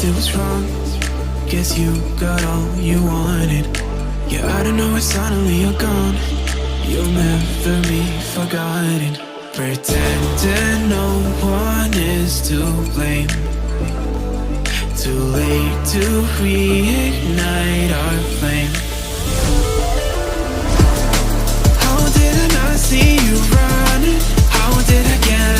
did was wrong. Guess you got all you wanted. Yeah, I don't know why suddenly you're gone. You'll never be forgotten. Pretending no one is to blame. Too late to reignite our flame. How did I not see you running? How did I get